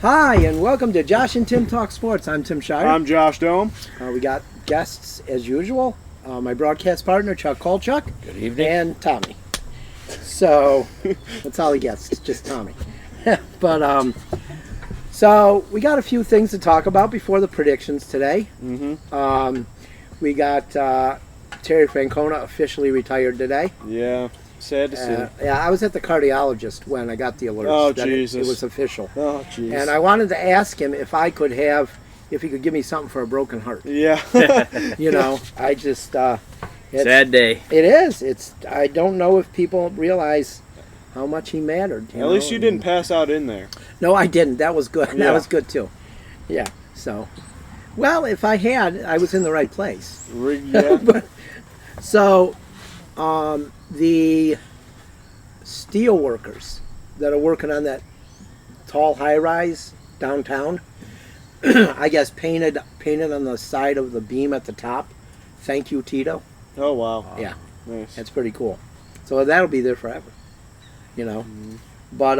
Hi, and welcome to Josh and Tim Talk Sports. I'm Tim Shire. I'm Josh Dome. We got guests as usual. My broadcast partner, Chuck Kolchuk. Good evening. And Tommy. So, that's all he gets, just Tommy. But, so we got a few things to talk about before the predictions today. Mm-hmm. We got Terry Francona officially retired today. Yeah, sad to see. Yeah, I was at the cardiologist when I got the alert. Oh, that Jesus. It was official. Oh, jeez. And I wanted to ask him if he could give me something for a broken heart. Yeah. You know, I just... sad day. It is. I don't know if people realize how much he mattered. At least you didn't pass out in there. No, I didn't. That was good. Yeah. That was good, too. Yeah, so... Well, if I had, I was in the right place. Yeah. So, the steel workers that are working on that tall high-rise downtown, I guess painted on the side of the beam at the top. Thank you, Tito. Oh, wow. Yeah, Nice. that's pretty cool. So that'll be there forever, you know. Mm-hmm. But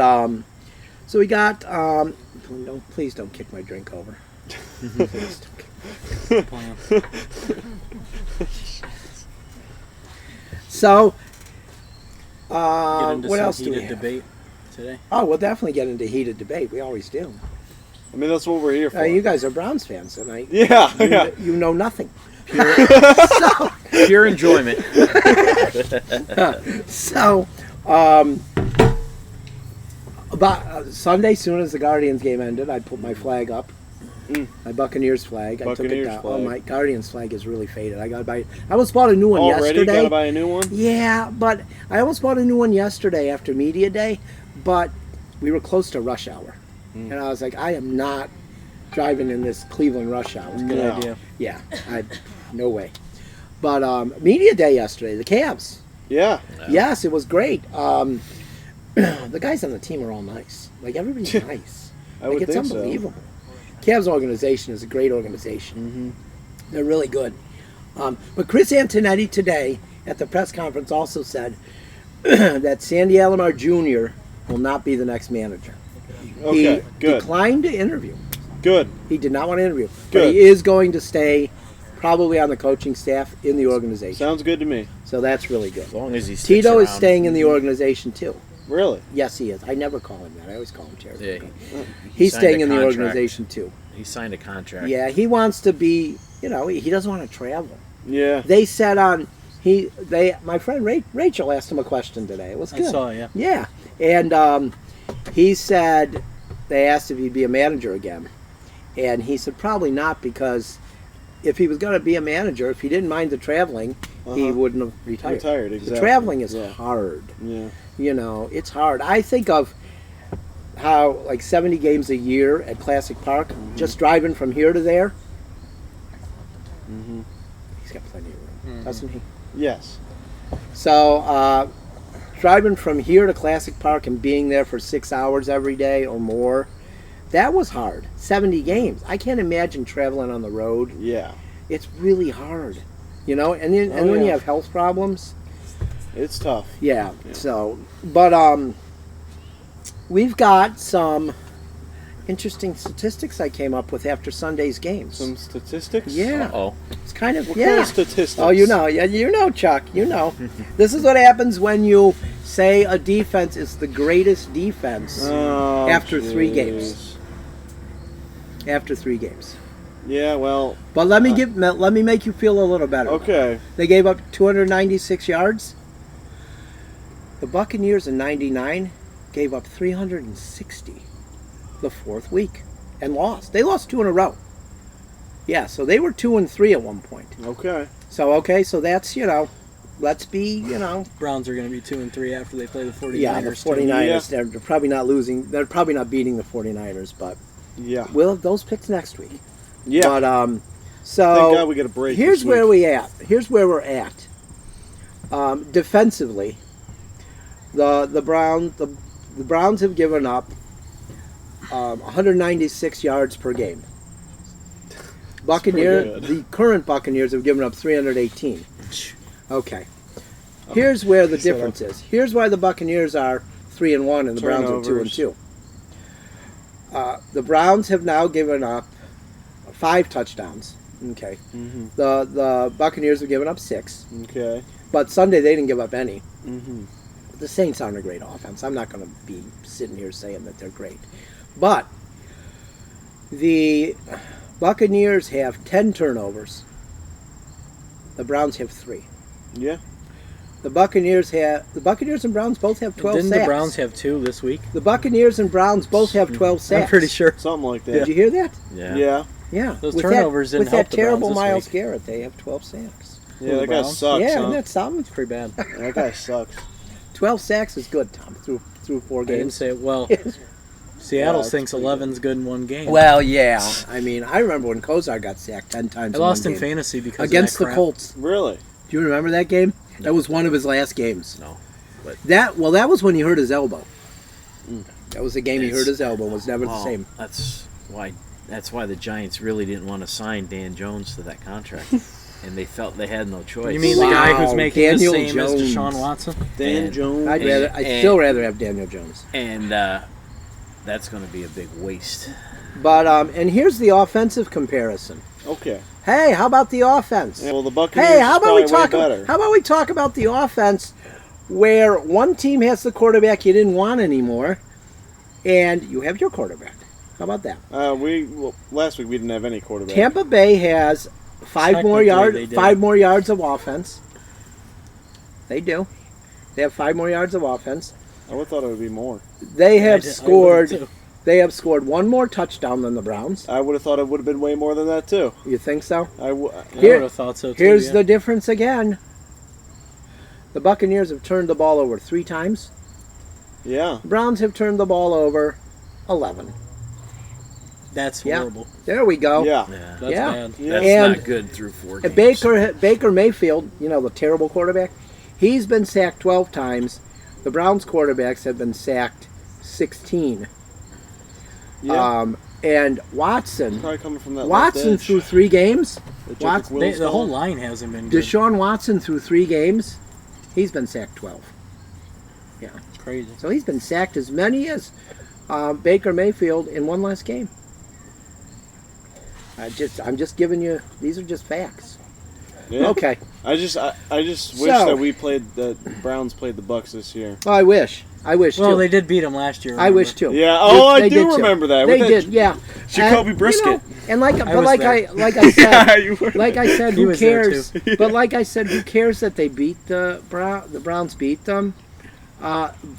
so we got. Please don't kick my drink over. Please don't kick. So, what else do we have? Debate today? Oh, we'll definitely get into heated debate. We always do. I mean, that's what we're here for. You guys are Browns fans, and Yeah. you know nothing. Pure enjoyment. So, about Sunday, soon as the Guardians game ended, I put my flag up. My Buccaneers flag. I took it down. Flag. Oh, my Guardians flag is really faded. I almost bought a new one Already yesterday. got to buy a new one? Yeah, but I almost bought a new one yesterday after media day, but we were close to rush hour, and I was like, I am not driving in this Cleveland rush hour. Good idea. Yeah, no way. But media day yesterday, the Cavs. Yeah. Yes, it was great. The guys on the team are all nice. Like, everybody's nice. I would it's think so. unbelievable. Cavs organization is a great organization. Mm-hmm. They're really good. But Chris Antonetti today at the press conference also said that Sandy Alomar Jr. will not be the next manager. Okay, He good. declined to interview. Good. He did not want to interview. But Good. he is going to stay probably on the coaching staff in the organization. Sounds good to me. So that's really good. As long as he sticks Tito is around. staying in the organization too. Really? Yes, he is. I never call him that. I always call him Terry. Yeah, He's signed staying a in the contract. organization too. He signed a contract. Yeah, he wants to be. He doesn't want to travel. Yeah. They said my friend Rachel asked him a question today. It was good. I saw, yeah. Yeah, and he said they asked if he'd be a manager again, and he said probably not, because if he was going to be a manager, if he didn't mind the traveling, he wouldn't have retired. Exactly. The traveling is hard. Yeah. It's hard. I think of how, like, 70 games a year at Classic Park, just driving from here to there. Mm-hmm. He's got plenty of room, doesn't he? Yes. So, driving from here to Classic Park and being there for 6 hours every day or more, that was hard. 70 games. I can't imagine traveling on the road. Yeah. It's really hard, And when you have health problems, It's tough. yeah. So, but we've got some interesting statistics I came up with after Sunday's games. Some statistics? Yeah. Uh-oh. It's kind of What kind of statistics? Oh, Chuck. This is what happens when you say a defense is the greatest defense after 3 games. After 3 games. Yeah, well. But let me make you feel a little better. Okay. They gave up 296 yards. The Buccaneers in '99 gave up 360 the 4th week and lost. They lost 2 in a row. Yeah, so they were 2-3 at one point. Okay. So that's let's be Browns are going to be 2-3 after they play the 49ers. Yeah, the 49ers. They're probably not losing. They're probably not beating the 49ers, but Yeah. we'll have those picks next week. Yeah. But so Thank God we get a break. Here's this where week. Here's where we're at. Defensively, the Browns have given up 196 yards per game. The current Buccaneers have given up 318. Okay. Here's where the difference is. Here's why the Buccaneers are 3-1 and the Browns are 2-2. The Browns have now given up 5 touchdowns. Okay. Mm-hmm. The Buccaneers have given up 6. Okay. But Sunday they didn't give up any. Mm-hmm. The Saints aren't a great offense. I'm not going to be sitting here saying that they're great. But the Buccaneers have 10 turnovers. The Browns have 3. Yeah. The Buccaneers and Browns both have 12 Didn't sacks. the Browns have 2 this week? The Buccaneers and Browns both have 12 sacks. I'm pretty sure. Something like that. Did you hear that? Yeah. Yeah. Yeah. Those With turnovers that, didn't with help that the terrible Browns this Myles week. Garrett, they have 12 sacks. Yeah, that guy Browns? sucks. yeah, huh? isn't that something? It's pretty bad. That guy sucks. 12 sacks is good, Tom, through 4 I didn't games. say it well. Yeah, Seattle that's thinks pretty 11's good in one game. Well, yeah. I mean, I remember when Kozar got sacked 10 times I lost in in one game. fantasy because Against of the that crap. Colts. Really? Do you remember that game? That was one of his last games. No. That was when he hurt his elbow. Mm. That was the game he hurt his elbow. It was never the same. That's why the Giants really didn't want to sign Dan Jones to that contract, and they felt they had no choice. You mean the guy who's Wow, making Daniel the same Jones. as Deshaun Watson? Dan And- Jones. I'd still rather have Daniel Jones. And that's going to be a big waste. But and here's the offensive comparison. Okay. Hey, how about the offense? Yeah, well, the Buccaneers Hey, how about we is probably talk? way better. How about we talk about the offense, where one team has the quarterback you didn't want anymore, and you have your quarterback. How about that? Last week we didn't have any quarterback. Tampa Bay has 5 more Technically, they did. 5 more yards of offense. They do. They have 5 more yards of offense. I would have thought it would be more. They have I would've scored. too. They have scored 1 more touchdown than the Browns. I would have thought it would have been way more than that too. You think so? I I Here- would have thought so too. Here's yeah. the difference again. The Buccaneers have turned the ball over 3 times. yeah. The Browns have turned the ball over 11. That's Yeah. horrible. There we go. Yeah. Yeah. That's Yeah. bad. Yeah. That's And- not good through 4 And games. Baker Mayfield, the terrible quarterback, he's been sacked 12 times. The Browns quarterbacks have been sacked 16. Yeah. And Watson Probably coming from that Watson left edge. through 3 games. The Jedrick Watson- Wills The whole going. line hasn't been good. Deshaun Watson through 3 games. He's been sacked 12. It's crazy. So he's been sacked as many as Baker Mayfield in one last game. I'm just giving you. These are just facts. Yeah. Okay. I just wish So- that the Browns played the Bucks this year. Oh, I wish Well, too. they did beat him last year. I wish too. Yeah. Oh, I They do did too. remember that. They With did. that Yeah. Jacoby And, Brisket. and like, I but was like there. I said, You were like I said, He who was there, cares? too. But like I said, who cares that they beat the Browns beat them?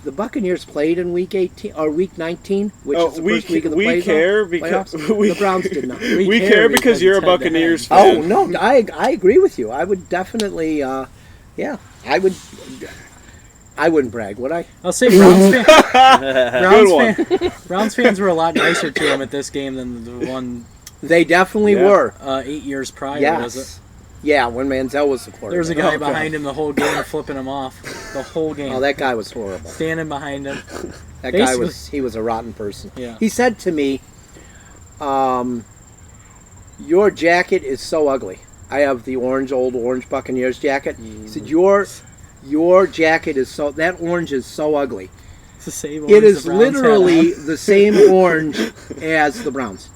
The Buccaneers played in week 18 or week 19, which is the first week of the we playoffs. care because The Browns did not. we care care because because you're a it's head-to-head. Buccaneers Oh fan. no, I agree with you. I would definitely, yeah, I would. I wouldn't brag, would I? I'll say Browns, Good Browns fans were a lot nicer to him at this game than the one They definitely Yeah. were. 8 years prior, was it? Yes. Yeah, when Manziel was the quarterback. There was a guy Oh, God. behind him the whole game flipping him off. The whole game. Oh, that guy was horrible. Standing behind him. That guy Basically- he was a rotten person. Yeah. He said to me, your jacket is so ugly. I have the old orange Buccaneers jacket. He said, your jacket is that orange is so ugly. It's the same It orange is the Browns had literally on. the same orange as the Browns.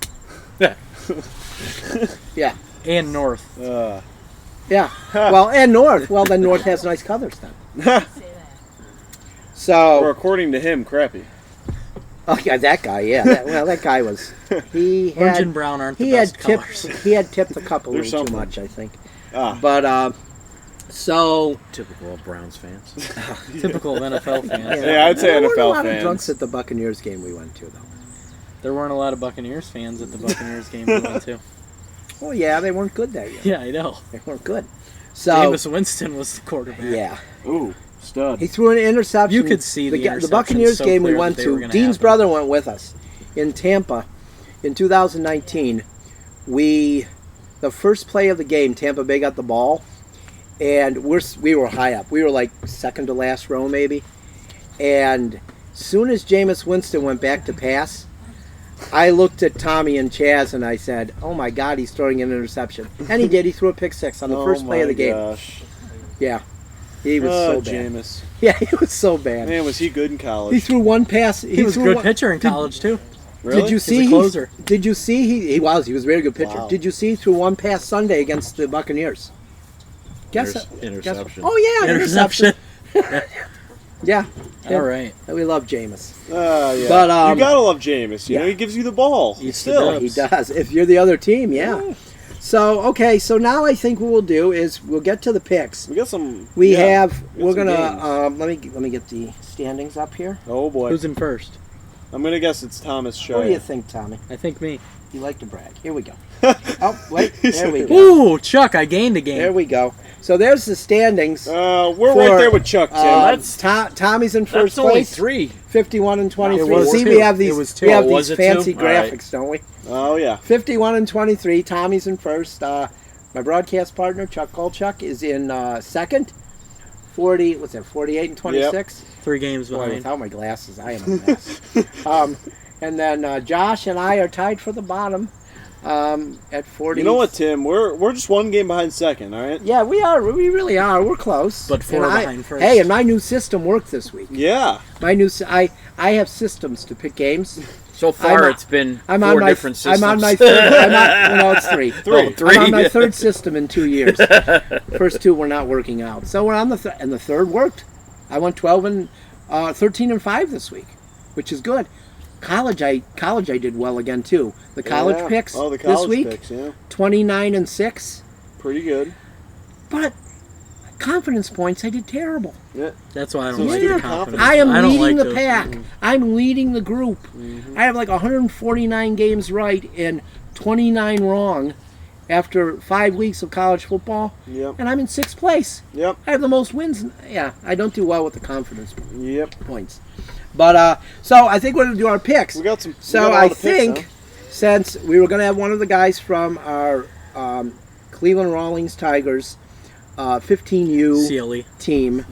Yeah. And North. Yeah. Well, and North. Well, then North has nice colors then. Or So, according to him, crappy. oh yeah, that guy. Yeah. That guy was. He Orange had. and brown aren't the He best had colors. tipped. He had tipped a couple There's too something. much, I think. Ah. But so Typical of Browns fans. Typical of NFL fans. Yeah, I'd say there weren't a NFL lot of fans. drunks at the Buccaneers game we went to, though. There weren't a lot of Buccaneers fans at the Buccaneers game we went to. Oh yeah, they weren't good that year. Yeah, I know. They weren't good. So Jameis Winston was the quarterback. yeah, Ooh, stud. he threw an interception. You could see the the interception Buccaneers so game we clear went that they were to. gonna Dean's happen. brother went with us in Tampa in 2019. The first play of the game, Tampa Bay got the ball, and we were high up. We were like second to last row maybe, and soon as Jameis Winston went back to pass, I looked at Tommy and Chaz and I said, "Oh my God, he's throwing an interception!" And he did. He threw a pick six on the first play of the game. Gosh. Yeah, he was so bad. Jameis. Yeah, he was so bad. Man, was he good in He college? threw one pass. He was a threw good one- pitcher in college, too. Really? Did you He's see? a closer. Did you see? He was a very good pitcher. Wow. Did you see through one pass Sunday against the Buccaneers? Guess Interception. Oh yeah, interception. Yeah, All right. we love Jameis. Yeah. But, you gotta love Jameis. You know, yeah. he gives you the ball. Eats the Still. dubs. He does. If you're the other team, yeah. So okay, so now I think what we'll do is we'll get to the picks. We got some. We yeah, have. we got We're some gonna. games. Let me get the standings up here. Oh boy. Who's in first? I'm gonna guess it's Thomas What do you Shire. think, Tommy? I think me. You like to brag. Here we go. Oh wait, there we go. Ooh, Chuck! I gained a game. There we go. So there's the standings. We're For, right there with Chuck, Tim. Tommy's in first That's only place. 3. 51 and 23. It was See, two. we have these. It was two. We have Oh, was these it fancy two? All right. graphics, don't we? Oh yeah. 51 and 23. Tommy's in first. My broadcast partner Chuck Kolchuk is in second. 40. What's that? 48 and 26. 3 games Boy, behind. without my glasses, I am a mess. And then Josh and I are tied for the bottom at 40. You know what, Tim? We're just one game behind second. All right. Yeah, we are. We really are. We're close. But 4 And behind first. Hey, and my new system worked this week. Yeah. I have systems to pick games. So far, I'm- it's been I'm 4 on my. different systems. I'm on my third. No, it's 3. Three. I'm on my third system in 2 years. First 2 were not working out. So we're on the and the third worked. I went 12 and 13 and 5 this week, which is good. College I did well again too. The college Yeah. picks Oh, the college this week, picks, yeah. 29 and 6. Pretty good. But confidence points, I did terrible. Yeah. That's why I don't So like yeah. the confidence. I am don't leading like the those. pack. I'm leading the group. I have like 149 games right and 29 wrong after 5 weeks of college football, Yep. and I'm in 6th place. Yep. I have the most wins. Yeah, I don't do well with the confidence Yep. points. But so I think we're going to do our picks. We got some. So we got a lot I of picks, think huh? since we were going to have one of the guys from our Cleveland Rawlings Tigers 15U CLE. team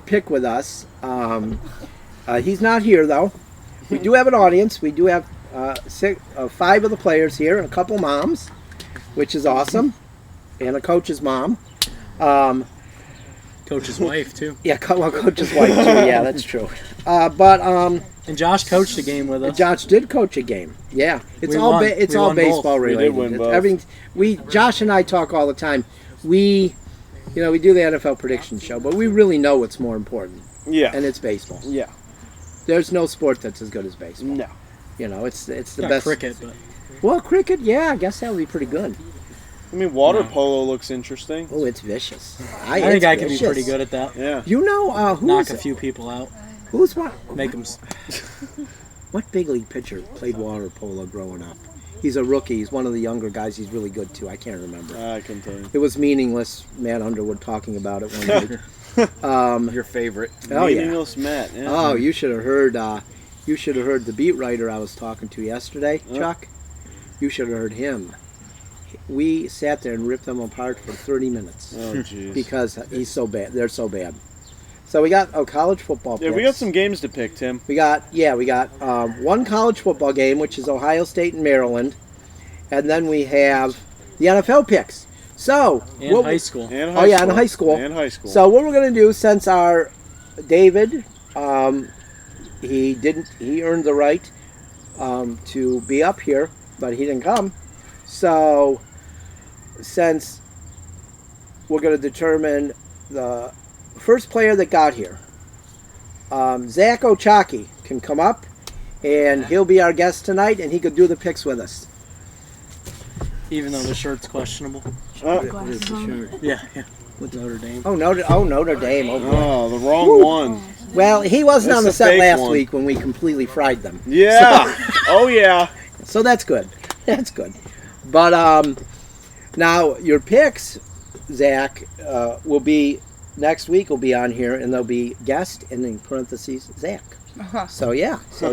pick with us. He's not here though. We do have an audience. We do have 5 of the players here and a couple moms, which is awesome, and a coach's mom. Coach's wife too. Yeah, coach's wife too. Yeah, that's true. But And Josh coached a game with us. Josh did coach a game. Yeah, it's We all won. it's We all won both. baseball We did related. win It's both. everything. Josh and I talk all the time. We do the NFL prediction show, but we really know what's more important, Yeah. and it's baseball. Yeah. There's no sport that's as good as baseball. No. It's the Not best. cricket, but Well, cricket, yeah, I guess that would be pretty good. I mean, water polo looks interesting. Oh, it's vicious. I think I can be pretty good at that. Yeah. You know Knock a few people out. who's what? Make them. What big league pitcher played water polo growing up? He's a rookie. He's one of the younger guys. He's really good too. I can't remember. I can tell you. It was meaningless. Matt Underwood talking about it one week. Your favorite. Oh yeah. Meaningless Matt. Yeah. Oh, you should have heard. You should have heard the beat writer I was talking to yesterday, Chuck. You should have heard him. We sat there and ripped them apart for 30 minutes Oh, jeez. because he's so bad. They're so bad. So we got college football. Yeah, we picks. got some games to pick, Tim. We got one college football game, which is Ohio State and Maryland, and then we have the NFL picks. So And high school. And Oh, yeah, and high school. And high school. So what we're gonna do, since our David, he earned the right to be up here, but he didn't come. So since we're gonna determine the first player that got here, Zach Ochaki can come up, and he'll be our guest tonight, and he could do the picks with us. Even though the shirt's questionable. Glasses on. Yeah. With Notre Dame. Oh, Notre Dame. Oh, boy. Oh, the wrong one. Well, he wasn't That's on the a set fake last one. week when we completely fried them. Yeah. Oh, yeah. So that's good. That's good. But now your picks, Zach, will be next week. Will be on here, and they'll be guest and in parentheses Zach. So yeah, so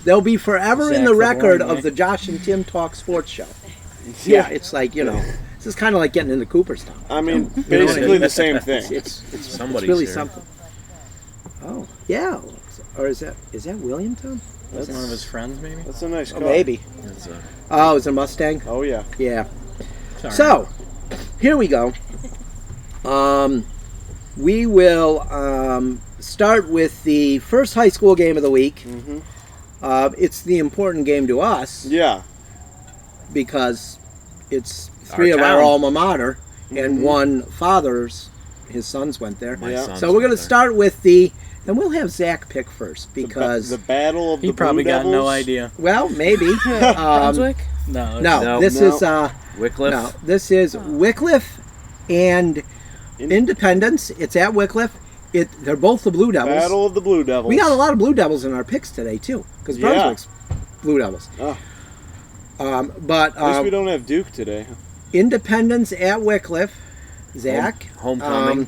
they'll be forever in Zach the the record Boring, of the Josh and Tim Talk Sports Show. Yeah, it's like this is kind of like getting into Cooperstown. I mean, You know what I basically mean? the same thing. It's Somebody's really here. something. Oh yeah, or is that Williamtown? That's one of his friends, maybe. That's a nice Oh, car. maybe. It's a- Oh, is it a Mustang? Oh, yeah. Yeah. Sorry. So, here we go. We will start with the first high school game of the week. It's the important game to us Yeah. because it's three Our of our town. alma mater and one father's. His sons went there. My Yeah. sons So we're going went to start with and we'll have Zach pick first because, the battle of He the probably Blue got Devils. no idea. well, maybe. Brunswick? No. No, No. this No. is there. Wickliffe. no, this is Wickliffe and Independence. It's at Wickliffe. They're both the Blue Devils. Battle of the Blue Devils. We got a lot of Blue Devils in our picks today too, because Yeah. Brunswick's Blue Devils. Oh. But At least we don't have Duke today. Independence at Wickliffe. Zach, Homecoming.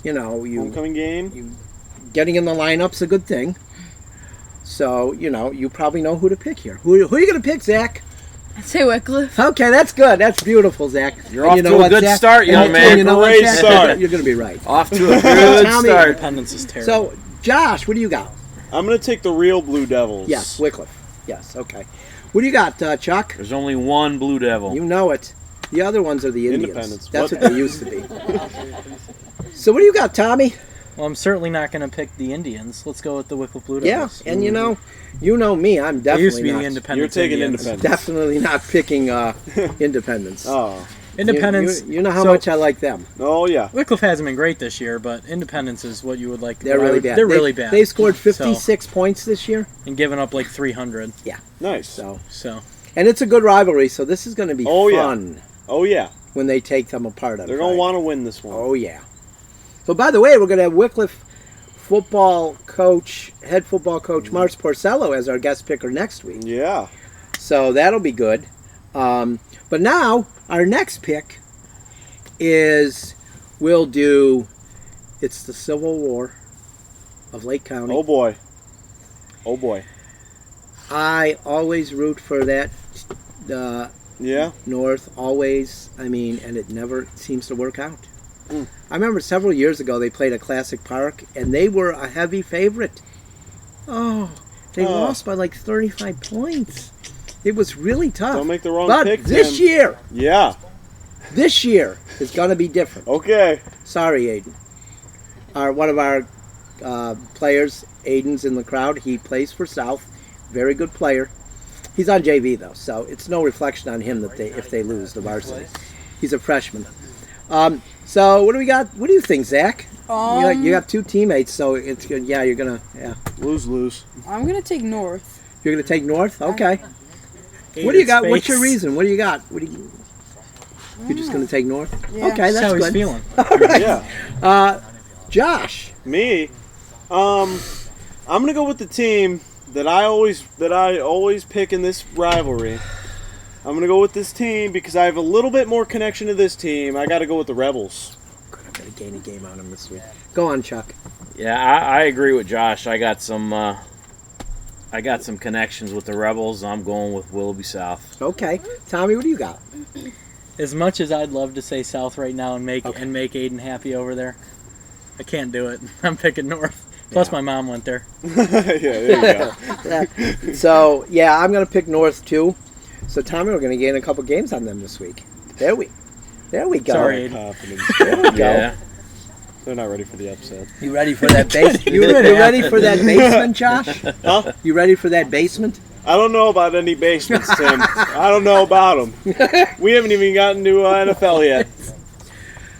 you Homecoming game. getting in the lineup's a good thing. So you probably know who to pick here. Who are you going to pick, Zach? I'd say Wickliffe. Okay, that's good. That's beautiful, Zach. You're And off you know to a what, good Zach? start, young And man. You know what, Great Zach? start. You're going to be right. Off to a good Tommy. start. Independence is terrible. So, Josh, what do you got? I'm going to take the real Blue Devils. Yes, Wickliffe. Yes, okay. What do you got, Chuck? There's only one Blue Devil. You know it. The other ones are the Indians. Independence. That's What? what they used to be. So what do you got, Tommy? well, I'm certainly not going to pick the Indians. Let's go with the Wickliffe Blue Yeah, Devils. and you know me. I'm They used to definitely be the not. Independence. You're taking Indians. Independence. Definitely not picking Independence. Oh. Independence. You know how so much I like them. Oh, yeah. Wickliffe hasn't been great this year, but Independence is what you would like. They're what I really would- bad. They're really bad. They scored 56 points this year. and giving up like 300. Nice. So, So and it's a good rivalry. So this is going to be Oh, yeah. fun Oh, yeah. when they take them apart. On They're going Friday. to want to win this one. Oh yeah. So by the way, we're going to have Wickliffe head football coach Mars Porcello as our guest picker next week. Yeah. So that'll be good. But now our next pick is it's the Civil War of Lake County. Oh, boy. Oh, boy. I always root for that Yeah. North, always. I mean, and it never seems to work out. Mm. I remember several years ago they played at Classic Park, and they were a heavy favorite. Oh, they Oh. lost by like 35 points. It was really tough. Don't make the wrong but pick, this Tim. year Yeah. is going to be different. Okay. Sorry, Aiden. One of our players, Aiden's in the crowd. He plays for South. Very good player. He's on JV though, so it's no reflection on him that if they lose the varsity. He's a freshman. So what do we got? What do you think, Zach? You got two teammates, so it's good. Yeah, you're gonna. Yeah, Lose. I'm going to take North. you're gonna take North. Okay. Ate What do you its got? What's face. your reason? What do you got? You're just gonna take North. Yeah. Okay, That's that's how he's good. feeling. All right. Yeah. Josh. Me. I'm going to go with the team that I always pick in this rivalry. I'm going to go with this team because I have a little bit more connection to this team. I got to go with the Rebels. Good, I'm gonna gain a game on him this week. Go on, Chuck. Yeah, I agree with Josh. I got some connections with the Rebels. I'm going with Willoughby South. Okay, Tommy, what do you got? As much as I'd love to say South right now and make Okay. Aiden happy over there, I can't do it. I'm picking North. Plus, Yeah. my mom went there. Yeah, there you go. So yeah, I'm gonna pick North too. So Tommy, we're gonna gain a couple games on them this week. There we go. Sorry, Aiden. Confidence. There we go. Yeah. They're not ready for the upset. You ready for that base? You ready for that basement, Josh? Huh? You ready for that basement? I don't know about any basements, Tim. I don't know about them. We haven't even gotten to NFL yet.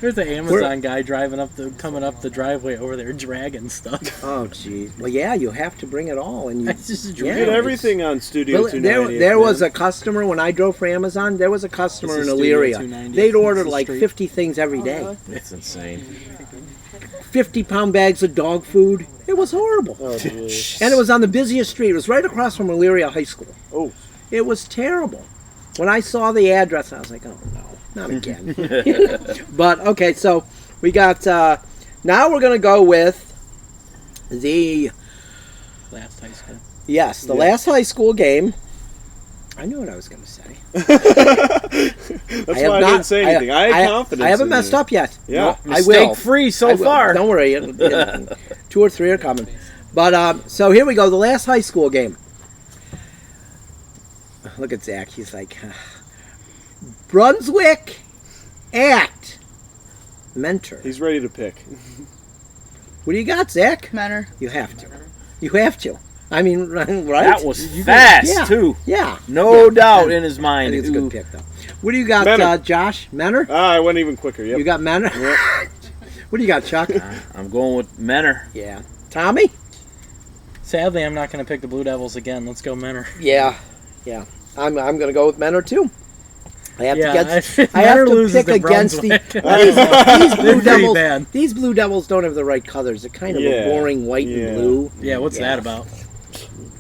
There's an Amazon guy coming up the driveway over there, dragging stuff. Oh, geez. Well, yeah, you have to bring it all, and you. It's just We Yeah, get it's- everything on Studio Well, 290. there was a customer when I drove for Amazon. There was a customer This in is Studio Elyria. 290. They'd order It's a like street. 50 things every Oh, day. really? It's insane. 50-pound bags of dog food. It was horrible. Oh, geez. And it was on the busiest street. It was right across from Elyria High School. Oh. It was terrible. When I saw the address, I was like, oh, no, not again. But, okay, so we got, now we're going to go with the, Last high school. yes, the Yeah. last high school game. I knew what I was going to say. That's why I didn't say anything. I had confidence. I haven't in messed you. up yet. Yeah. I will. Mistake-free so I will. far. Don't worry. 2 or 3 are coming. But, so here we go, the last high school game. Look at Zach. He's like, Brunswick at Mentor. He's ready to pick. What do you got, Zach? Mentor. You have to. You have to. I mean, right? That was fast, Yeah. too. Yeah. No doubt Yeah. in his I mind. think it's a good Ooh. pick, though. What do you got, Menor. Josh? Menor? I went even quicker. Yep. You got Menor? Yep. What do you got, Chuck? I'm going with Menor. Yeah. Tommy? Sadly, I'm not going to pick the Blue Devils again. Let's go Menor. Yeah. I'm going to go with Menor, too. I have Yeah, to if I have Menor to loses pick to against Brunswick. these Blue They're pretty Devils. bad. These Blue Devils don't have the right colors. They're kind of a Yeah. boring white Yeah. and blue. Yeah, what's Yeah. that about?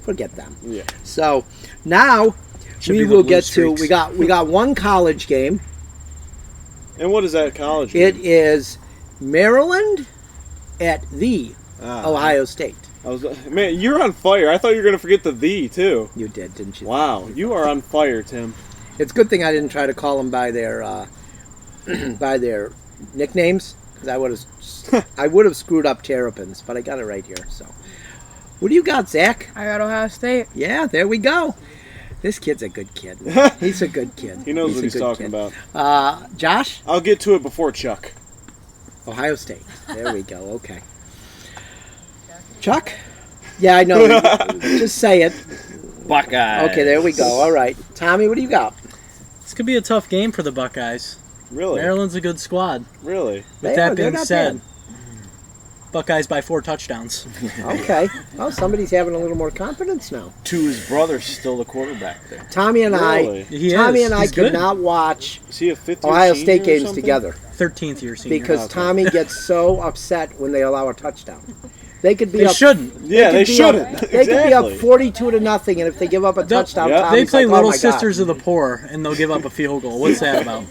Forget them. Yeah. So now Should we be the will Blue get to Streaks. we got one college game. And what is that college? It game? is Maryland at the Ah. Ohio State. Man, you're on fire. I thought you were going to forget the too. You did, didn't you? Wow, you are on fire, Tim. It's a good thing I didn't try to call them by their by their nicknames, because I would have screwed up Terrapins, but I got it right here. So, what do you got, Zach? I got Ohio State. Yeah, there we go. This kid's a good kid. He's a good kid. He knows what a he's good talking kid. about. Josh? I'll get to it before Chuck. Ohio State. There we go. Okay. Chuck? Yeah, I know. Just say it. Buckeyes. Okay, there we go. All right. Tommy, what do you got? This could be a tough game for the Buckeyes. Really? Maryland's a good squad. Really? They're With that being not said, Buckeyes by 4 touchdowns. Okay. Well, somebody's having a little more confidence now. To his brother's still the quarterback there. Tommy and Really? He I He's could good. not watch Is he a fifth year Ohio senior State or games something? together 13th year senior. because Okay. Tommy gets so upset when they allow a touchdown. They could be They up. shouldn't. Yeah, they could be shouldn't. Up, they could be up Exactly. 42-0, and if they give up a touchdown, Yeah. Tommy's They play like, Little oh my God. Sisters of the Poor, and they'll give up a field goal. What's that about?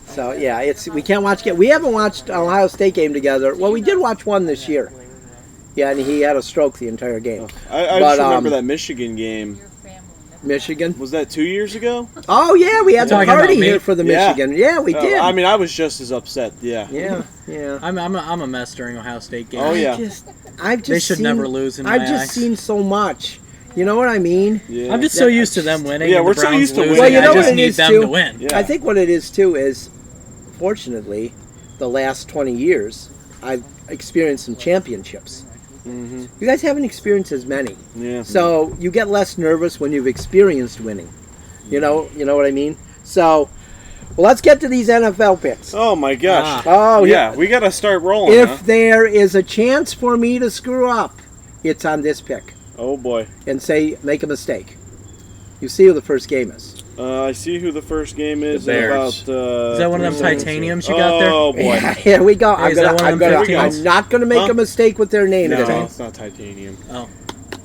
So yeah, we can't watch. We haven't watched an Ohio State game together. Well, we did watch one this year. Yeah, and he had a stroke the entire game. I But, just remember that Michigan game. Michigan. Was that 2 years ago? Oh yeah, we had the Talking about party me? here for the Yeah. Michigan. Yeah, we did. I mean, I was just as upset. Yeah. yeah. I'm a mess during Ohio State games. Oh, yeah. I've just They should seen, never lose in my I've just eyes. seen so much. You know what I mean? Yeah. I'm just so used to them winning. Yeah, and we're the so Browns used to losing. winning. Well, you know I just what it need is, them too? to win. Yeah. I think what it is too is, fortunately, the last 20 years, I've experienced some championships. Mhm. You guys haven't experienced as many, Yeah. so you get less nervous when you've experienced winning. You know what I mean? So, well, let's get to these NFL picks. Oh my gosh. Oh Yeah, we got to start rolling. If huh? there is a chance for me to screw up, it's on this pick Oh boy. and make a mistake. You see who the first game is. I see who the first game is. The in Bears. about. Is that one of them 3 seconds titaniums here. you got there? Oh boy. Yeah, here we go. Hey, is that one of them 15s? I'm not going to make Huh? a mistake with their name No, today. it's not titanium. Oh,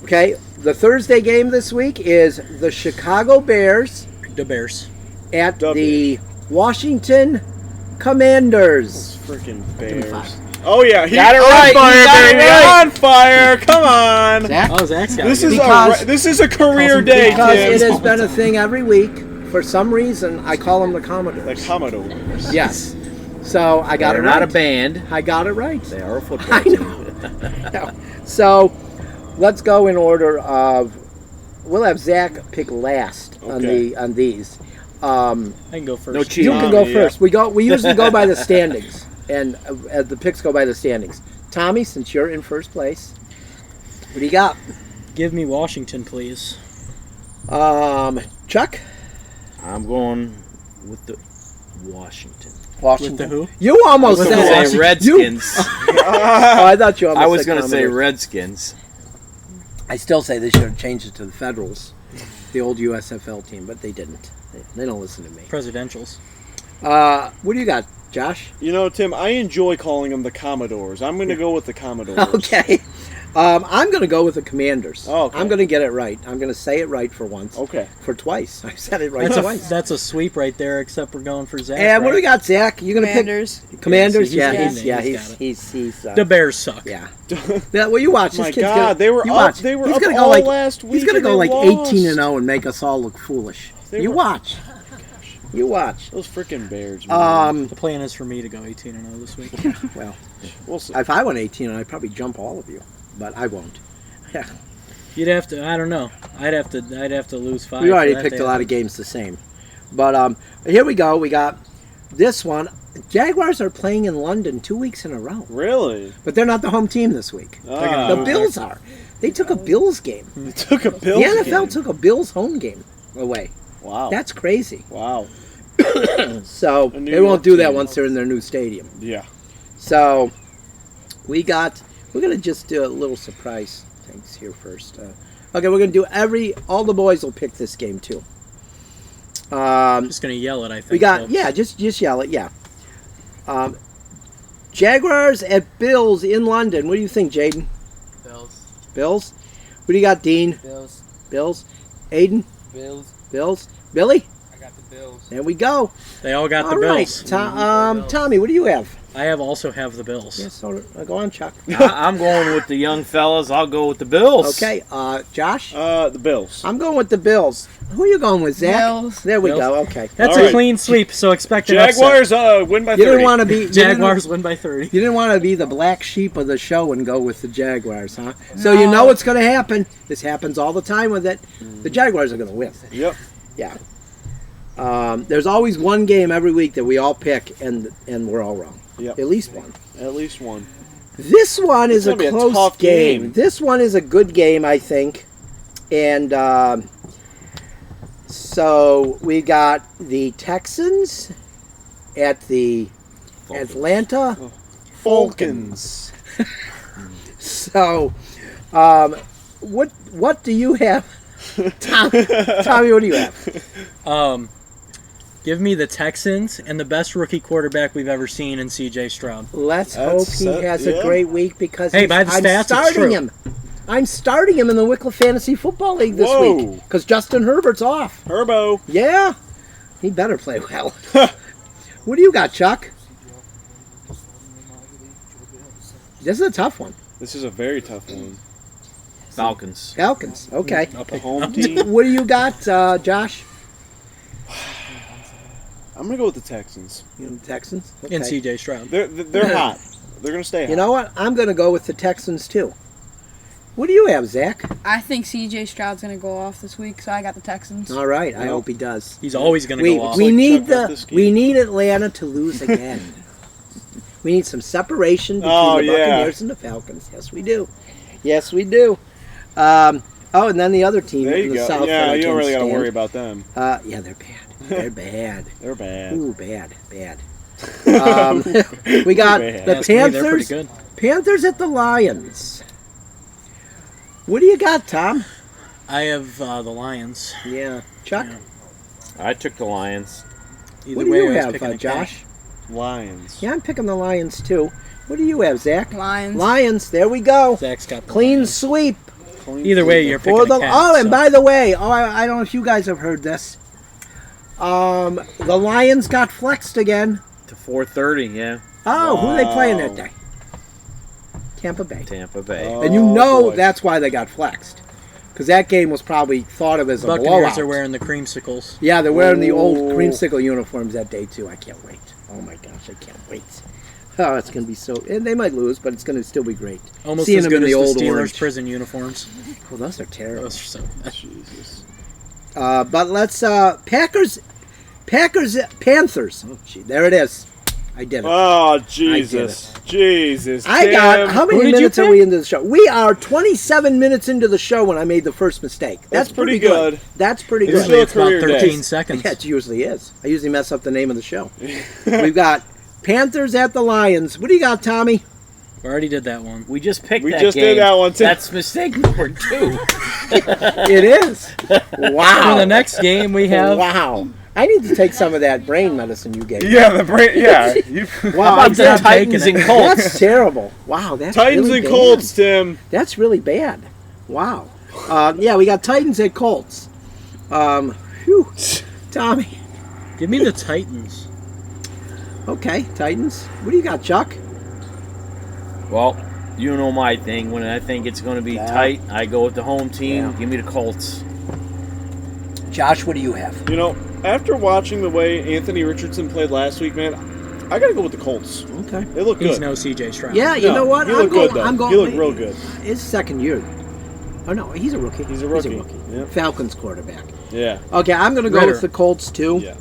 Okay, the Thursday game this week is the Chicago Bears the Bears. at W. the Washington Commanders. Those freaking me Bears. five. Oh yeah, he's Got it on right, fire, you got it baby! right. On fire! Come on! Zach? Oh, Zach's got This it. is this is a career day, Because it Tim. has been a thing every week. For some reason, I call them the The Commodores. Commodores. Yes. So I got They're it not right. a band. I got it right. They are a football I team. know. So let's go in order of. We'll have Zach pick last Okay. on these. I can go first. No You cheating. can go yeah. first. We usually go by the standings, and the picks go by the standings. Tommy, since you're in first place, what do you got? Give me Washington, please. Chuck? I'm going with the Washington. Washington. With the who? You almost I was said going to Washington. say Redskins. Oh, I thought you almost I was said going to say Commodores. Redskins. I still say they should have changed it to the Federals, the old USFL team, but they didn't. They don't listen to me. Presidentials. What do you got, Josh? You know, Tim, I enjoy calling them the Commodores. I'm going to go with the Commodores. Okay. I'm going to go with the Commanders. Oh, okay. I'm going to get it right. I'm going to say it right for once. Okay. For twice. I said it right That's twice. that's a sweep right there. Except we're going for Zach. And what do we right? got, Zach? You going to Commanders. pick Commanders? Yeah, Yeah, he's- he's he's got it. he's The Bears suck. yeah. Yeah, well, you watch. This My kid's God, gonna, they were you up. watch. They were He's up gonna go all like, last week. He's going to and go they like lost. 18-0 and make us all look foolish. They You were- watch. You watch. Those freaking Bears. Man. The plan is for me to go 18-0 this week. Well, We'll see. if I went 18, I'd probably jump all of you, but I won't. You'd have to. I don't know. I'd have to lose 5. We already for that picked to a lot happen. of games the same. But here we go. We got this one. Jaguars are playing in London 2 weeks in a row. Really? But they're not the home team this week. Ah, The Bills are. They took a Bills game. They took a Bills The NFL game. took a Bills home game away. Wow. That's crazy. Wow. So A New they won't York do that team. once they're in their new stadium. Yeah. So we're gonna just do a little surprise things here first. Okay, we're gonna do all the boys will pick this game too. Just gonna yell it, I think. We got folks. just yell it, yeah. Jaguars at Bills in London. What do you think, Jaden? Bills. Bills? What do you got, Dean? Bills. Bills? Aiden? Bills. Bills? Billy? I got the Bills. There we go. They all got the All right. Bills. Tommy, what do you have? I also have the Bills. Yes, so go on, Chuck. I'm going with the young fellas. I'll go with the Bills. Okay, Josh? The Bills. I'm going with the Bills. Who are you going with, Zach? Bills. There we Bills. go. Okay. That's All a right. clean sweep, so expect an upset. Jaguars win by 30. You didn't want to be Jaguars win by 30. You didn't want to be the black sheep of the show and go with the Jaguars, huh? So you know what's going to happen. This happens all the time with it. The Jaguars are going to win. Yep. Yeah. There's always one game every week that we all pick, and we're all wrong. Yep. At least one. At least one. This one is It's a gonna be a close tough game. This one is a good game, I think. And so we got the Texans at the Atlanta Falcons. So, what do you have, Tommy? What do you have? Give me the Texans and the best rookie quarterback we've ever seen in C.J. Stroud. Let's hope he has a great week because Hey, by the I'm stats, it's starting true. him. I'm starting him in the Wickliffe Fantasy Football League this Whoa. week because Justin Herbert's off. Herbo. Yeah, he better play well. What do you got, Chuck? This is a tough one. This is a very tough one. Falcons. Falcons. Okay. The home team. What do you got, Josh? I'm gonna go with the Texans. Texans. Okay. And C.J. Stroud. They're hot. They're gonna stay hot. You know what? I'm going to go with the Texans too. What do you have, Zach? I think CJ Stroud's gonna go off this week, so I got the Texans. All right. I Nope. hope he does. He's always going to We go off. we Like need Chuck got this game. we need Atlanta to lose again. We need some separation between Oh, the yeah. Buccaneers and the Falcons. Yes, we do. Yes, we do. And then the other team There in you the go. South. Yeah, that I you don't can't really gotta stand. worry about them. Yeah, they're bad. They're bad. They're bad. Ooh, bad. We got Bad. the Ask me, they're pretty Panthers. good. Panthers at the Lions. What do you got, Tom? I have the Lions. Yeah, Chuck. Yeah. I took the Lions. Either What do way, you I was have, picking a Josh? Lions. Yeah, I'm picking the Lions too. What do you have, Zach? Lions. Lions. There we go. Zach's got the Clean Lions. sweep Either way, you're picking for the. a cat, Oh, and so. by the way, I don't know if you guys have heard this. The Lions got flexed again. To 4:30, yeah. Oh, who are they playing Wow. that day? Tampa Bay. Tampa Bay. Oh, And you know boy. that's why they got flexed. Because that game was probably thought of as a Buccaneers blowout. are wearing the creamsicles. Yeah, they're wearing the old Ooh. creamsicle uniforms that day, too. I can't wait. Oh, my gosh, I can't wait. Oh, it's going to be so... And they might lose, but it's going to still be great. Almost Seeing as them good in as the the old Steelers orange. prison uniforms. Oh, those are terrible. Those are so bad. Jesus. But let's... Panthers. Oh, gee, there it is. I did it. Oh, Jesus. Jesus. I got... Tim. How many Who did you minutes are pick? we into the show? We are 27 minutes into the show when I made the first mistake. That's pretty good. That's pretty It's good. still Usually a it's about career day. 13 seconds. Yeah, it usually is. I usually mess up the name of the show. We've got Panthers at the Lions. What do you got, Tommy? We already did that one. We just picked We that just game. did that one, too. That's mistake number 2. It is. Wow. For the next game, we have Wow. I need to take some of that brain medicine you gave me. Yeah, the brain. Yeah. Wow, How about the I'm Titans taking and it. Colts? that's terrible. Wow, that's Titans really and bad. Colts, Tim. That's really bad. Wow. Yeah, we got Titans at Colts. Phew. Tommy. Give me the Titans. Okay, Titans. What do you got, Chuck? Well, you know my thing. When I think it's going to be Yeah. tight, I go with the home team. Yeah. Give me the Colts. Josh, what do you have? You know, after watching the way Anthony Richardson played last week, man, I gotta go with the Colts. Okay. They look He's good. no C.J. Stroud. Yeah, you No, know what? He looked good, though. I'm going. He looked real good. His second year. Oh, no, he's a rookie. He's a rookie. Yep. Falcons quarterback. Yeah. Okay, I'm going to go Ritter. with the Colts, too. Yeah.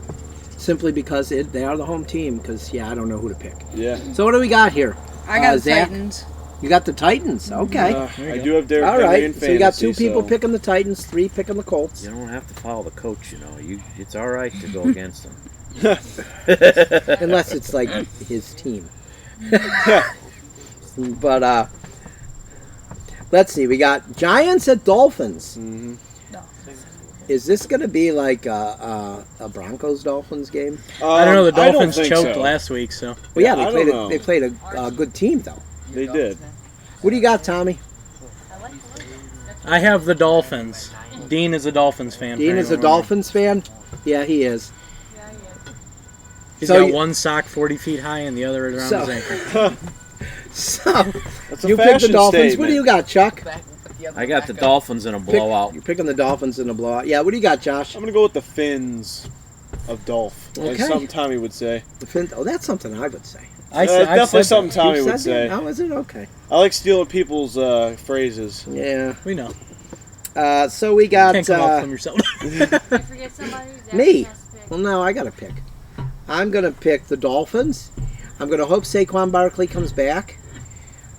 Simply because they are the home team. Because, I don't know who to pick. Yeah. So what do we got here? I got the Zach? Titans. You got the Titans. Okay. There you I go. do have Derrick All Henry right. in So you got two fantasy, people so- picking the Titans, 3 picking the Colts. You don't have to follow the coach, you know. It's all right to go against him. Unless it's like his team. But let's see. We got Giants at Dolphins. Mhm. Is this going to be like a Broncos Dolphins game? I don't know. The I don't Dolphins think choked so. last week, so Well, yeah, I they don't played. know. They played a good team though. They did. What do you got, Tommy? I have the Dolphins. Dean is a Dolphins fan. Dean for is a anyone Dolphins fan. Yeah, he is. wondering. He's So got you- one sock 40 feet high and the other around So- his ankle. So That's a you picked the fashion Dolphins. What statement. do you got, Chuck? I got the Dolphins in a blowout. You're picking the Dolphins in a blowout. Yeah. What do you got, Josh? I'm gonna go with the Fins of Dolph. Okay. That's something Tommy would say. Oh, that's something I would say. That's I've definitely said something Tommy You would said say. that? Oh, is it okay? I like stealing people's phrases. Yeah. We know. So we got Can't come up from yourself. me. Well, no, I got to pick. I'm going to pick the Dolphins. I'm going to hope Saquon Barkley comes back.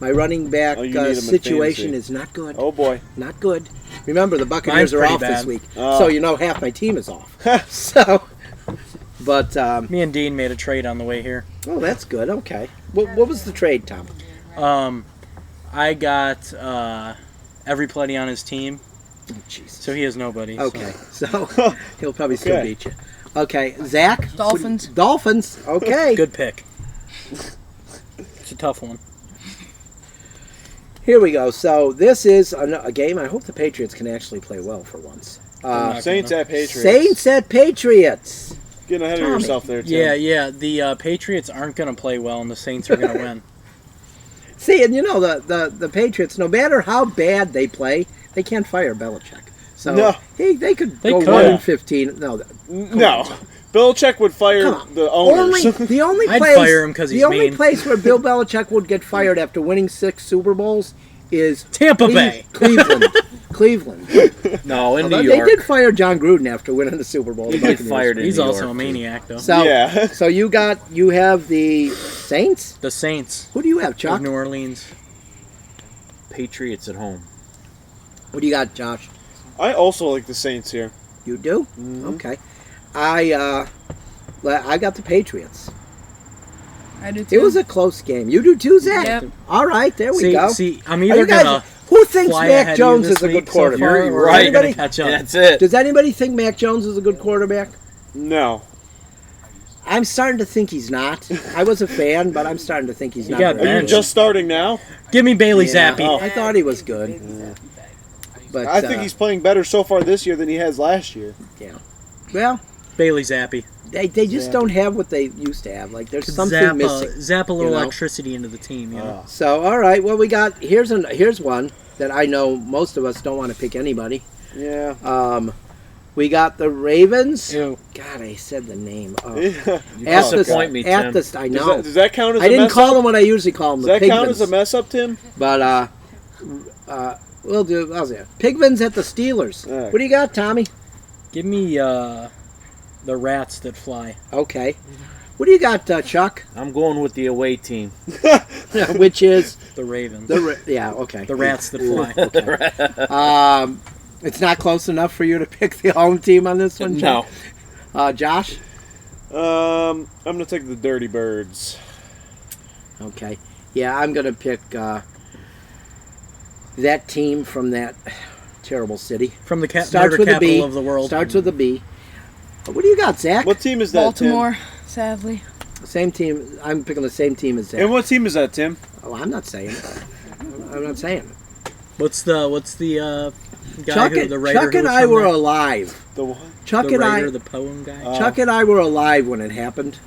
My running back Oh, you need him in situation fantasy. is not good. Oh boy. Not good. Remember, the Buccaneers Mine's are pretty off this bad. week, Oh. so you know half my team is off. So, but Me and Dean made a trade on the way here. oh, that's good. Okay. What was the trade, Tom? I got everybody on his team, Oh, Jesus. so he has nobody. Okay, so he'll probably still Okay. beat you. Okay, Zach. Dolphins. Dolphins. Okay. Good pick. It's a tough one. Here we go. So this is a game. I hope the Patriots can actually play well for once. not Saints gonna. at Patriots. Saints at Patriots. Getting ahead Tommy. of yourself there, Tim. Yeah. The Patriots aren't going to play well, and the Saints are going to win. See, and you know the Patriots. No matter how bad they play, they can't fire Belichick. So No. they could They go could. 1-15. No, No. Belichick would fire Come on. the owners. the only I'd place fire him 'cause he's the only mean. place where Bill Belichick would get fired after winning 6 Super Bowls is Tampa Bay. Cleveland. Cleveland. No, in Although New they York. did fire John Gruden after winning the Super Bowl. He the get Buccaneers. fired in He's New also York, a too. maniac, though. So Yeah. so you have the Saints. The Saints Who do you have, Chuck? of New Orleans. Patriots at home. What do you got, Josh? I also like the Saints here. You do? Mhm. Okay. I got the Patriots. I do too. It was a close game. You do too, Zach? Yep. All right, there we See, go. I'm Are either you guys, going to who thinks fly Mac ahead of Jones you is this a good week so quarterback? far, You're or right. are you going Anybody- to catch up? That's it. Does anybody think Mac Jones is a good quarterback? No. I'm starting to think he's not. I was a fan, but I'm starting to think he's You not. got very Are you Bench. good. just starting now? Give me Bailey Yeah. Zappi. Oh. I thought he was good. But I think he's playing better so far this year than he has last year. well. Bailey Zappi. They just don't have what they used to have. Like there's something missing. Zap a little you know? electricity into the team, you know. So all right, well we got here's one that I know most of us don't want to pick anybody. Yeah. We got the Ravens. Ew. God, I said the name. Oh. Yeah. You At the disappoint me, Tim. I Does know. that, does that count as I a didn't mess call up? them what I usually call them. Does The that count as a Pigmans. mess up, Tim? But we'll do. How's it? Pigmans at the Steelers. All right. What do you got, Tommy? Give me the rats that fly. Okay. What do you got, Chuck? I'm going with the away team. Which is The Ravens. yeah. Okay. The rats that fly. It's not close enough for you to pick the home team on this one, No. Chuck? Josh. I'm gonna take the Dirty Birds. Okay. Yeah, I'm gonna pick that team from that terrible city. From the Starts murder with a capital B. of the world. Starts with a B. What do you got, Zach? What team is that, Baltimore, sadly. Same team. I'm picking the same team as Tim? Zach. And what team is that, Tim? Oh, I'm not saying. I'm not saying. What's the guy Chuck, who the writer Chuck who and was I from were that? alive. The what? Chuck the and writer, I. the poem guy. Chuck and I were alive when it happened.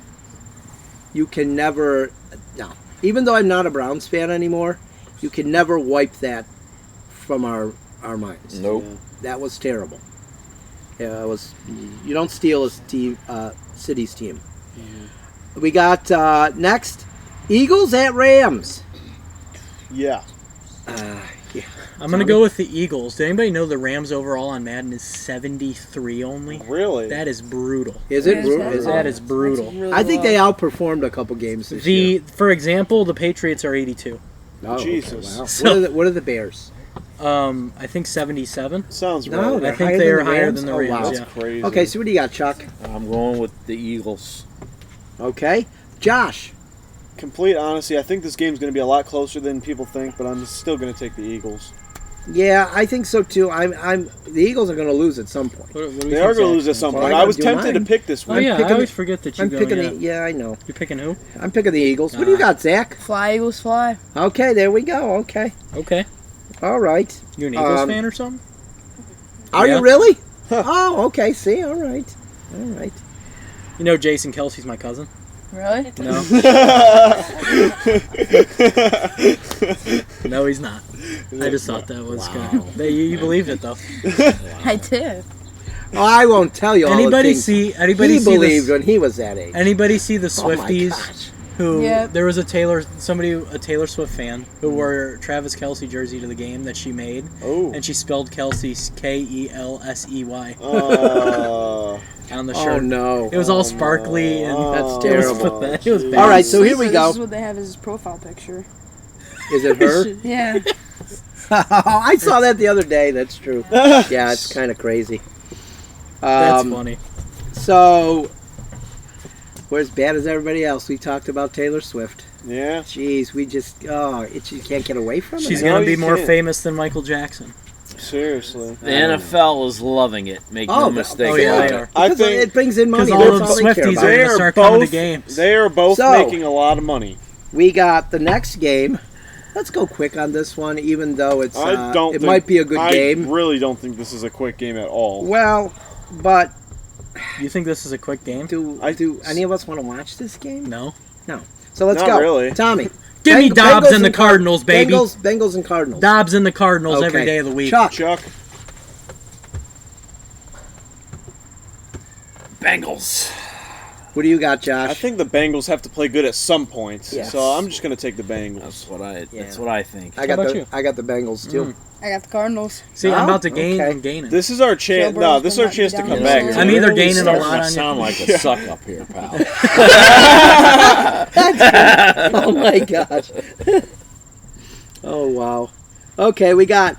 You can never. No. Even though I'm not a Browns fan anymore, you can never wipe that from our minds. Nope. That was terrible. Yeah, it was. You don't steal a team, city's team. We got next, Eagles at Rams. Yeah. Yeah. I'm going to go with the Eagles. Did anybody know the Rams overall on Madden is 73 only? Really? That is brutal. Is it? Is Is that it? That is brutal. That's really I think low. they outperformed a couple games this year. For example, the Patriots are 82. Oh, okay, Jesus. wow. So- What are the Bears? I think 77. Sounds No, right. they're I think higher they than are the higher Rams? than the Oh, Rams. wow. Yeah. That's crazy. Okay, so what do you got, Chuck? I'm going with the Eagles. Okay, Josh. Complete honesty, I think this game's going to be a lot closer than people think, but I'm still going to take the Eagles. Yeah, I think so too. The Eagles are going to lose at some point. What do They you think, are going to Zach? lose at some Well, point. I I gotta was do tempted mine. to pick this Oh one. yeah, picking I always the- forget that you I'm go. picking Yeah. the. Yeah, I know. You're picking who? I'm picking the Eagles. What do you got, Zach? Fly, Eagles, fly. Okay, there we go. Okay, Okay. all right. You an Eagles Um, fan or something? Are Yeah. you really? Oh, okay. See, all right, all right. You know Jason Kelsey's my cousin. Really? No. No, he's not. I just thought that was Wow. good. You believed it though. I did. Oh, I won't tell you all the Anybody things see? he Anybody see believed the? when he was that age. Anybody see the Oh my Swifties? gosh. Who Yep. there was a Taylor Swift fan who wore Travis Kelsey jersey to the game that she made, Oh. and she spelled Kelsey Kelsey on the Oh shirt. no. It was all sparkly and That's it was terrible. pathetic. It was bad. All right, so here we This go. is what they have as his profile picture. Is it her? Yeah. I saw that the other day. That's true. Yeah, it's kind of crazy. That's funny. So, we're as bad as everybody else. We talked about Taylor Swift. Yeah. Jeez, we just you can't get away from it. She's No, gonna be you more can't. famous than Michael Jackson. Seriously. The NFL is loving it. Make no mistake oh, yeah, about they it. are. I Because think it brings in money. Because all That's of all they care Swifties about. are they gonna are start coming to both games. they are both So- making a lot of money. We got the next game. Let's go quick on this one, even though it's I don't. it think- might be a good I game. really don't think this is a quick game at all. Well, but You think this is a quick game? do any of us want to watch this game? No. So let's Not go. really. Tommy. Give me Dobbs Bengals and the Cardinals, baby. Bengals and Cardinals. Dobbs and the Cardinals every Okay. day of the week. Chuck. Chuck. Bengals. What do you got, Josh? I think the Bengals have to play good at some point. Yes. So I'm just going to take the Bengals. That's what I think. I got about the you? I got the Bengals too. I got the Cardinals. See, Oh, I'm about to gain. okay. I'm gaining. This is our chance. Joe No, Burrow's this is gonna our chance to knock come you back. down. I'm either Really gaining a starting lot to on you. sound like a suck up here, pal. Oh my gosh. Oh wow. Okay, we got.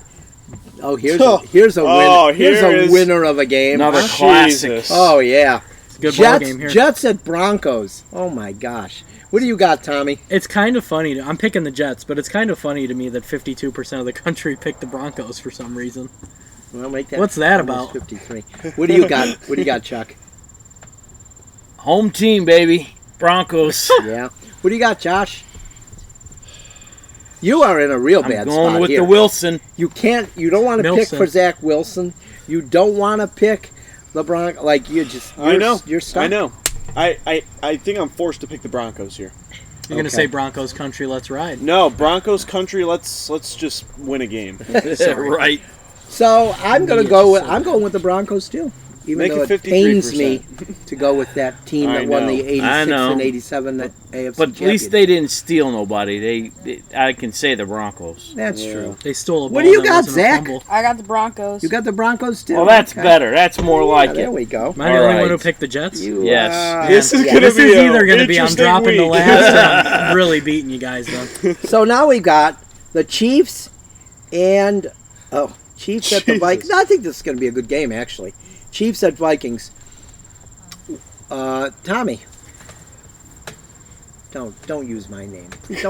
Oh, here's a Oh, win. Here's here a is winner of a game. Another Huh? classic. Jesus. Oh yeah. It's a good ball Jets, game here. Jets at Broncos. Oh my gosh. What do you got, Tommy? It's kind of funny. I'm picking the Jets, but it's kind of funny to me that 52% of the country picked the Broncos for some reason. Well, make that. What's that almost about? 53. What do you got? What do you got, Chuck? Home team, baby. Broncos. Yeah. What do you got, Josh? You are in a real I'm bad going spot with here. the Wilson. You can't. You don't want to pick Milson. for Zach Wilson. You don't want to pick LeBron. Like you just. I know. You're stuck. I know. I think I'm forced to pick the Broncos here. You're going to Okay. say Broncos country, let's ride. No, Broncos country. Let's just win a game. Right. So I'm gonna go with. I'm going with the Broncos too. Even Make though it it pains me 53%. to go with that team I that won the know. 86 I know. and 87 that AFC But at least championship. they didn't steal nobody. I can say the Broncos. That's Yeah. true. They stole a ball. What do you that got, wasn't a Zach? fumble. I got the Broncos. You got the Broncos too. Well, that's Okay. better. That's more Yeah, like there it. we go. Am I the only one who Alright. picked the Jets? You, Yes. This is yeah. gonna This be is a either going to be I'm interesting dropping the week. last or I'm really beating you guys then. So now we got the Chiefs and Chiefs at the Jesus. Vikings. I think this is going to be a good game actually. Chiefs at Vikings. Tommy. Don't use my name. Please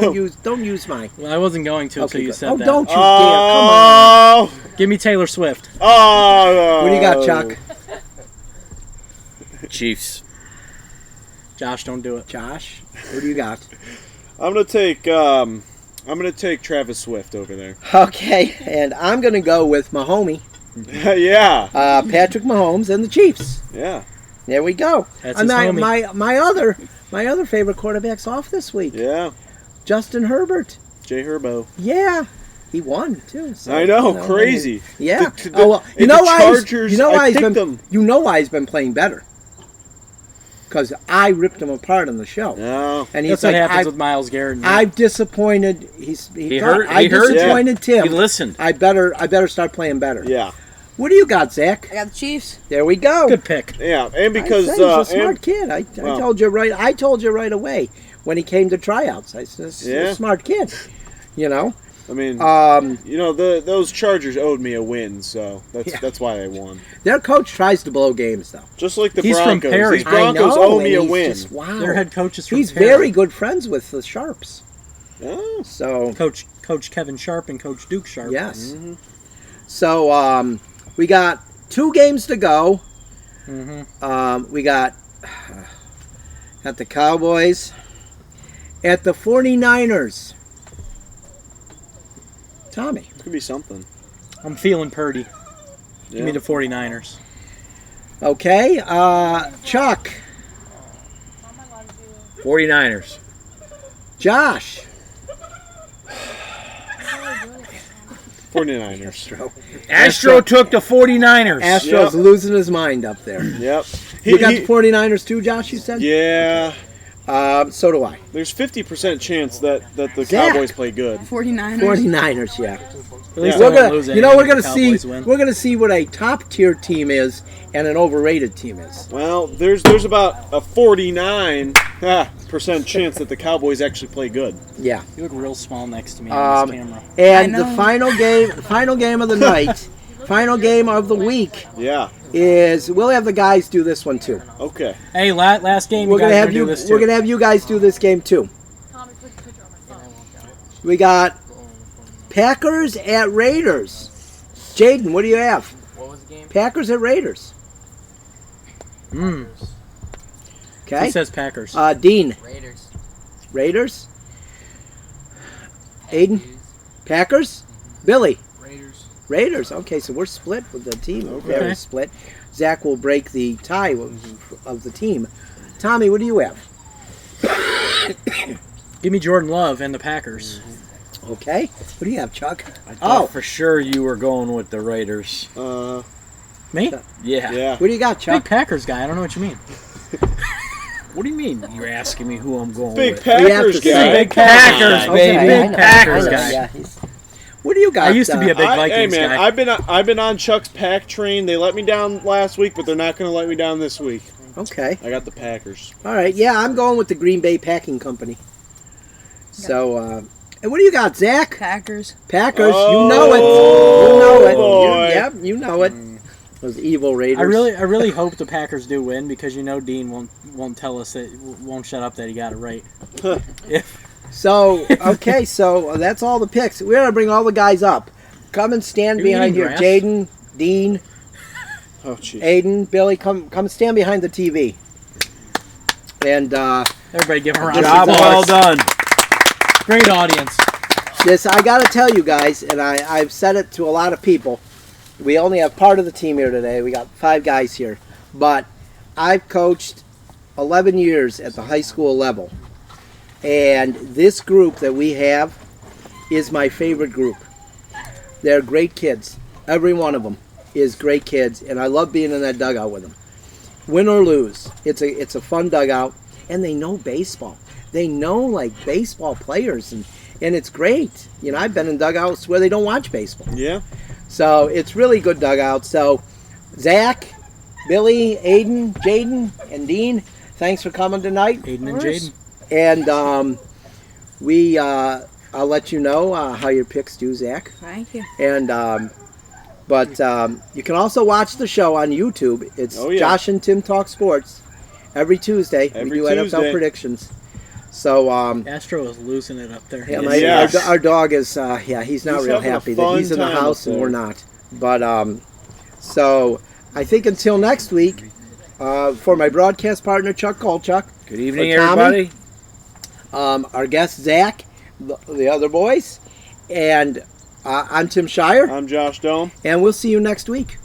don't use mine. Well, I wasn't going to until you good. said Oh, that. don't you dare! Come on. Oh, Give me Taylor Swift. oh. What do you got, Chuck? Chiefs. Josh, don't do it. Josh, what do you got? I'm gonna take Travis Swift over there. Okay, and I'm going to go with my homie, Yeah, Patrick Mahomes and the Chiefs. yeah, There we go. That's And his my, homie. my other favorite quarterback's off this week. yeah. Justin Herbert. Jay Herbo. Yeah, he won too. So, I know, you know, crazy. Yeah. The- Oh well, you and know the why? Chargers, You know I why he's picked been. them. You know why he's been playing better. Because I ripped him apart on the show, No, and he's That's what like, happens with Myles Garrett. I've disappointed. He thought, heard- I he heard- disappointed He Tim. listened. I better start playing better. yeah, What do you got, Zach? I got the Chiefs. There we go. Good pick. yeah, and because I said he's a smart and- kid. I well. told you right. I told you right away when he came to tryouts. I said, "This is Yeah. a smart kid." You know, I mean, um, those Chargers owed me a win, so that's why they won. their coach tries to blow games though. Just like the He's from Broncos. Perry. These Broncos I know, owe me a and he's win. just- wow, Their head coach is from he's Perry. very good friends with the Sharps. Oh. So Coach Kevin Sharp and Coach Duke Sharp. yes. So we got 2 games to go. We got at the Cowboys, at the 49ers. Tommy. It's going to be something. I'm feeling Purdy. Yeah. Give me the 49ers. Okay, Chuck, 49ers. Josh, 49ers. Astro took the 49ers. Astro's Yep. losing his mind up there. Yep. You got the 49ers too, Josh, you said? Yeah. So do I. There's 50% chance that the Zach. Cowboys play good. 49ers. 49ers, yeah. At least Yeah. I won't lose anything We're if gonna the see Cowboys win. we're gonna see what a top tier team is and an overrated team is. Well, there's about a 49% chance that the Cowboys actually play good. Yeah. You look real small next to me on this camera. And I the know. final game of the night, final game of the week Yeah. is we'll have the guys do this one too. Okay. Hey, last game We're you guys gonna have do you. this We're too. gonna have you guys do this game too. We got Packers at Raiders. Jaden, what do you have? What was the game? Packers at Raiders. Mm. Okay. He says Packers. Dean, Raiders. Raiders. Aiden, Packers. Billy, Raiders. Raiders. Okay, so we're split with the team. Okay. Very split. Zach will break the tie of the team. Tommy, what do you have? Give me Jordan Love and the Packers. Okay. What do you have, Chuck? I thought for sure you were going with the Raiders. Me? Yeah. Yeah. What do you got, Big Chuck? Packers guy. I don't know what you mean. What do you mean? You're asking me who I'm going Big with? We have Packers to say guy. Big Packers, Okay, baby. I Big know. Packers I know, guy. yeah, what do you got? I used to be a big Hey Vikings man, guy. I've been on Chuck's pack train. They let me down last week, but they're not going to let me down this week. Okay. I got the Packers. All right. Yeah, I'm going with the Green Bay Packing Company. So, and what do you got, Zach? Packers. Packers. Oh, you know it. You know it. boy. Yep, you know it. Those evil Raiders. I really hope the Packers do win because Dean won't tell us won't shut up that he got it right. So, okay, so that's all the picks. We're going to bring all the guys up. Come and stand Are you behind eating here. grass? Jaden, Dean, Oh, jeez. Aiden, Billy, come stand behind the TV. And Everybody give him a round of Job applause. well done. Great audience. this, I got to tell you guys, and I've said it to a lot of people, we only have part of the team here today. We got 5 guys here. But I've coached 11 years at the high school level. And this group that we have is my favorite group. They're great kids. Every one of them is great kids, and I love being in that dugout with them. Win or lose, it's a fun dugout, and they know baseball. They know like baseball players, and it's great. You know, I've been in dugouts where they don't watch baseball, Yeah. so it's really good dugout. So, Zach, Billy, Aiden, Jaden, and Dean, thanks for coming tonight. Aiden and Jaden. And I'll let you know how your picks do, Zach. Thank you. And but you can also watch the show on YouTube. It's Oh, yeah. Josh and Tim Talk Sports every Tuesday. Every we do NFL Tuesday. predictions. So Astro is losing it up there. yeah, Yes. our dog is he's not He's real having a happy that fun he's in the time house up and we're there. not. But so I think until next week, for my broadcast partner Chuck Kolchuk, Good evening, For Tommy? everybody. our guest Zach, the other boys, and I'm Tim Shire, I'm Josh Dome. and we'll see you next week.